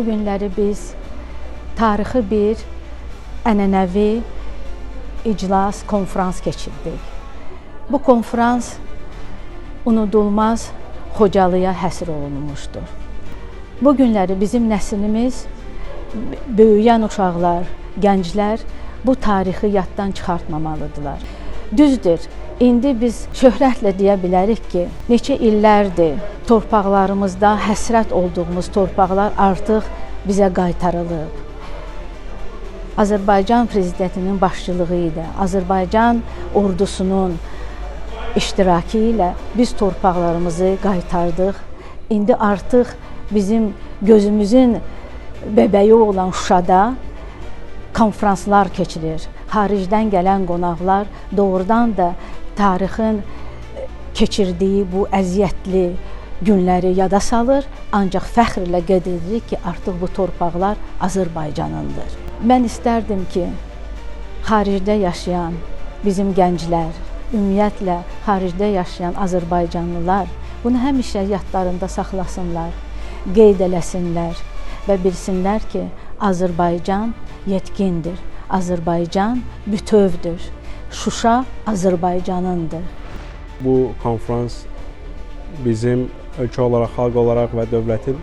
günləri biz tarixi bir ənənəvi iclas, konfrans keçirdik. Bu konfrans unudulmaz Xocalıya həsr olunmuşdur. Bu günləri bizim nəslimiz, böyüyən uşaqlar, gənclər bu tarixi yaddan çıxartmamalıdırlar. Düzdür, indi biz şöhrətlə deyə bilərik ki, neçə illərdir torpaqlarımızda həsrət olduğumuz torpaqlar artıq bizə qaytarılıb. Azərbaycan prezidentinin başçılığı ilə, Azərbaycan ordusunun iştirakı ilə biz torpaqlarımızı qaytardıq. İndi artıq bizim gözümüzün bəbəyi olan Şuşada konfranslar keçirir. Xaricdən gələn qonaqlar doğrudan da tarixin keçirdiyi bu əziyyətli günləri yada salır, ancaq fəxrlə qeyd edilir ki, artıq bu torpaqlar Azərbaycanındır. Mən istərdim ki, xaricdə yaşayan bizim gənclər, ümumiyyətlə xaricdə yaşayan Azərbaycanlılar bunu həmişə yadlarında saxlasınlar, qeyd eləsinlər və bilsinlər ki, Azərbaycan yetkindir, Azərbaycan bütövdür, Şuşa Azərbaycanındır. Bu konfrans bizim ölkə olaraq, xalq olaraq və dövlətin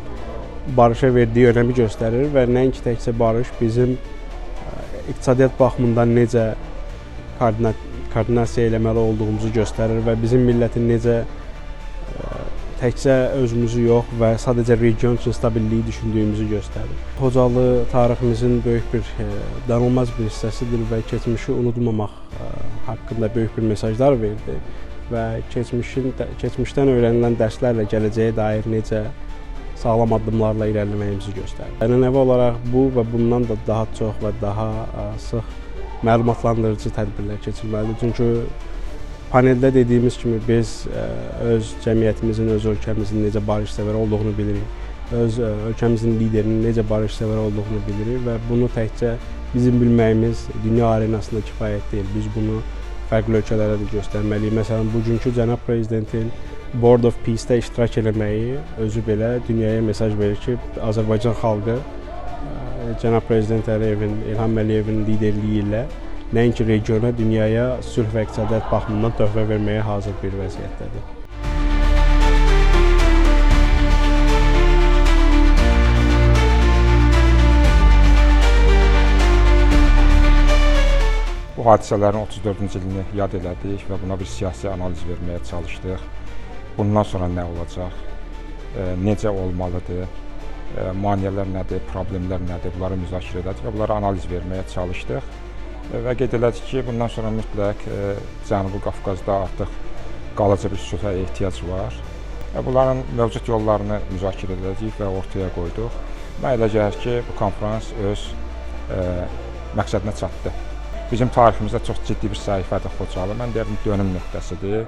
barışa verdiyi önəmi göstərir və nəinki təkcə barış, bizim iqtisadiyyat baxımından necə koordinasiya eləməli olduğumuzu göstərir və bizim millətin necə təkcə özümüzü yox və sadəcə region üçün stabilliyi düşündüyümüzü göstərir. Xocalı tariximizin böyük bir, danılmaz bir hissəsidir və keçmişi unutmamaq haqqında böyük bir mesajlar verdi və keçmişdən öyrənilən dərslərlə gələcəyə dair necə sağlam addımlarla irəliləməyimizi göstərir. Ənənəvi olaraq bu və bundan da daha çox və daha sıx məlumatlandırıcı tədbirlər keçirməlidir. Çünki paneldə dediyimiz kimi biz öz cəmiyyətimizin, öz ölkəmizin necə barışsevər olduğunu bilirik. Öz ölkəmizin liderinin necə barışsevər olduğunu bilirik və bunu təkcə bizim bilməyimiz dünya arenasında kifayət deyil. Biz bunu fərqli ölkələrə də göstərməliyik. Məsələn, bugünkü cənab prezidentin Board of Peace-də iştirak eləməyi özü belə dünyaya mesaj verir ki, Azərbaycan xalqı cənab prezident Əliyevin, İlham Əliyevin liderliyi ilə nəinki regiona, dünyaya sülh və iqtisadiyyat baxımından töhfə verməyə hazır bir vəziyyətdədir. Bu hadisələrin 34-cü ilini yad elədik və buna bir siyasi analiz verməyə çalışdıq. Bundan sonra nə olacaq, necə olmalıdır, maneələr nədir, problemlər nədir, bunları müzakirə elədik və bunları analiz verməyə çalışdıq. Və qeyd elədik ki, bundan sonra mütləq Cənubi Qafqazda artıq qalıcı bir sülhə ehtiyac var. Bunların mövcud yollarını müzakirə elədik və ortaya qoyduq. Mənə elə gəlir ki, bu konfrans öz məqsədinə çatdı. Bizim tariximizdə çox ciddi bir səhifədir Xocalı. Mən deyirəm, dönüm nöqtəsidir.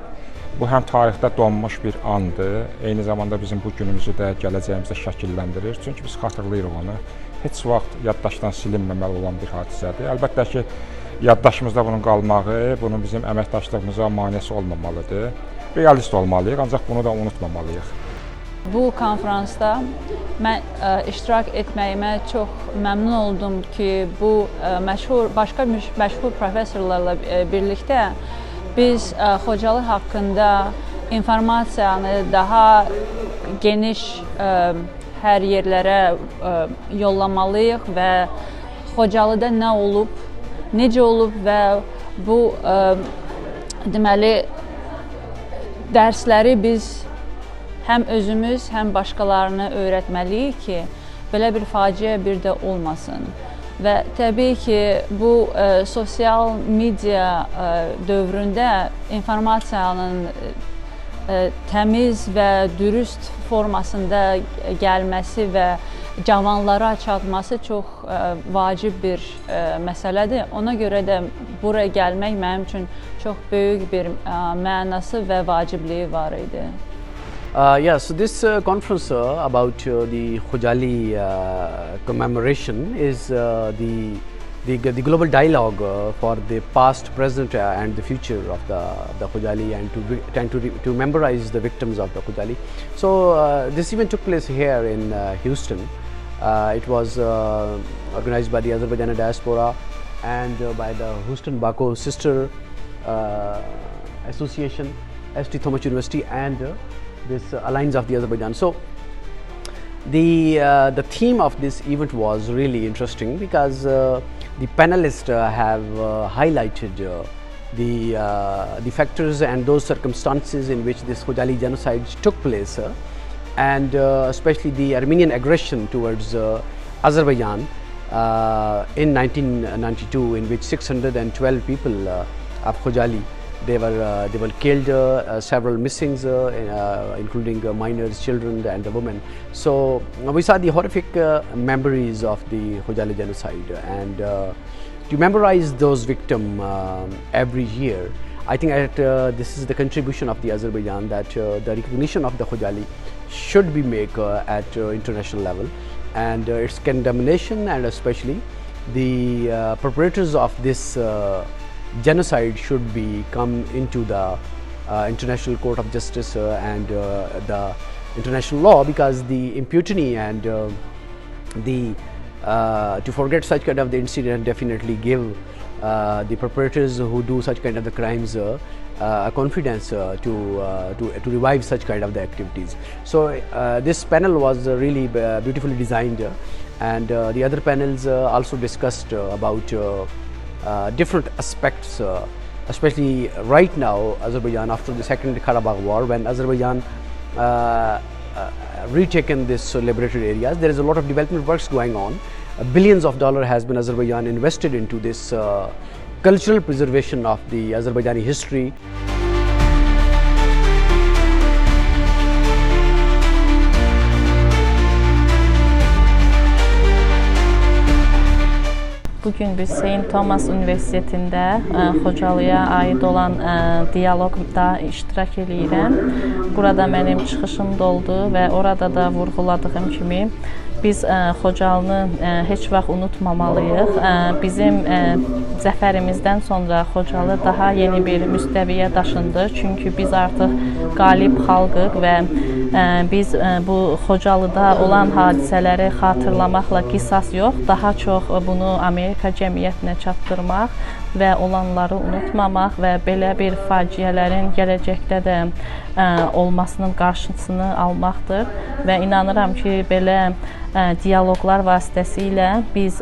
Bu həm tarixdə donmuş bir andır, eyni zamanda bizim bu günümüzü də gələcəyimizdə şəkilləndirir. Çünki biz xatırlayırıq onu. Heç vaxt yaddaşdan silinməməli olan bir hadisədir. Əlbəttə ki, yaddaşımızda bunun qalmağı, bunun bizim əməkdaşlığımıza maneəsi olmamalıdır. Realist olmalıyıq, ancaq bunu da unutmamalıyıq. Bu konfransda mən iştirak etməyimə çox məmnun oldum ki, bu başqa məşhur professorlarla birlikdə biz Xocalı haqqında informasiyanı daha geniş hər yerlərə yollamalıyıq və Xocalıda nə olub, necə olub və bu deməli dərsləri biz həm özümüz, həm başqalarını öyrətməliyik ki, belə bir faciə bir də olmasın. Və təbii ki, bu sosial media dövründə informasiyanın təmiz və dürüst formasında gəlməsi və cavanlara çatması çox vacib bir məsələdir. Ona görə də buraya gəlmək mənim üçün çox böyük bir mənası və vacibliyi var idi. Yeah, so this conference about the Khojali commemoration is the global dialogue for the past, present and the future of the Khojali and to memorize the victims of the Khojali. So this event took place here in Houston It was organized by the Azerbaijani diaspora and by the Houston Baku Sister Association, ST Thomas University, and this Alliance of the Azerbaijan. So the theme of this event was really interesting because the panelists have highlighted the factors and those circumstances in which this Khojaly genocide took place, and especially the Armenian aggression towards Azerbaijan in 1992, in which 612 people of Khojaly they were killed, several missings, including minors, children, and the women. So we saw the horrific memories of the Khojaly genocide, and to memorize those victims every year, I think that this is the contribution of the Azerbaijan, that the recognition of the Khojaly should be made at international level, and its condemnation, and especially the perpetrators of this genocide should be come into the International Court of Justice and the international law, because the impunity and to forget such kind of the incident definitely give the perpetrators who do such kind of the crimes a confidence to revive such kind of the activities. So this panel was really beautifully designed, and the other panels also discussed about different aspects, especially right now Azerbaijan after the Second Karabakh War, when Azerbaijan retaken this liberated areas. There is a lot of development works going on. Billions of dollars has been Azerbaijan invested into this cultural preservation of the Azerbaijani history. Bugün biz St. Thomas Üniversitetində Xocalıya aid olan dialoqda iştirak edirəm. Burada mənim çıxışım da oldu və orada da vurğuladığım kimi biz Xocalını heç vaxt unutmamalıyıq. Bizim zəfərimizdən sonra Xocalı daha yeni bir müstəviyə daşındı. Çünki biz artıq qalib xalqıq və biz bu Xocalıda olan hadisələri xatırlamaqla qisas yox, daha çox bunu Amerika cəmiyyətinə çatdırmaq və olanları unutmamaq və belə bir faciələrin gələcəkdə də olmasının qarşısını almaqdır və inanıram ki, belə dialoqlar vasitəsilə biz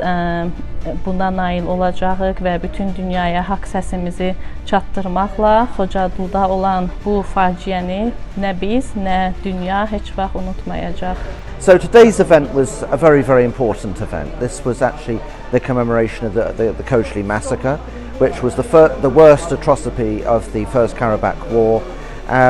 buna nail olacağıq və bütün dünyaya haqq səsimizi çatdırmaqla Xocalıda olan bu faciəni nə biz, nə dünya heç vaxt unutmayacaq. So today's event was a very, very important event. This was actually the commemoration of the Khojaly massacre, which was the worst atrocity of the First Karabakh War,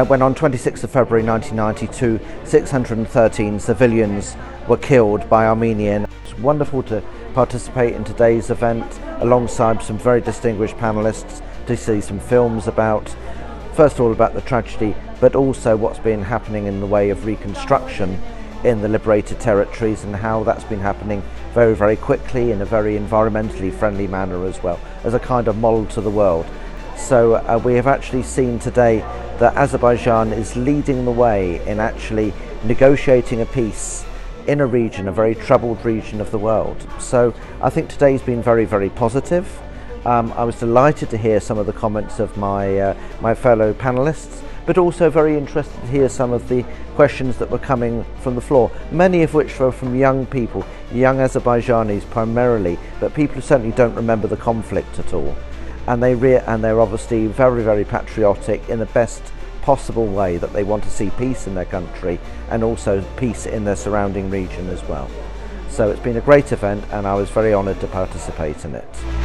when on 26th of February 1992, 613 civilians were killed by Armenian. It's wonderful to participate in today's event alongside some very distinguished panelists to see some films about, first of all, about the tragedy, but also what's been happening in the way of reconstruction in the liberated territories and how that's been happening very, very quickly in a very environmentally friendly manner as well, as a kind of model to the world. So we have actually seen today that Azerbaijan is leading the way in actually negotiating a peace in a region, a very troubled region of the world. So I think today's been very, very positive. I was delighted to hear some of the comments of my fellow panelists, but also very interested to hear some of the questions that were coming from the floor, many of which were from young people, young Azerbaijanis primarily, but people who certainly don't remember the conflict at all. And they're obviously very, very patriotic in the best possible way, that they want to see peace in their country and also peace in their surrounding region as well. So it's been a great event and I was very honoured to participate in it.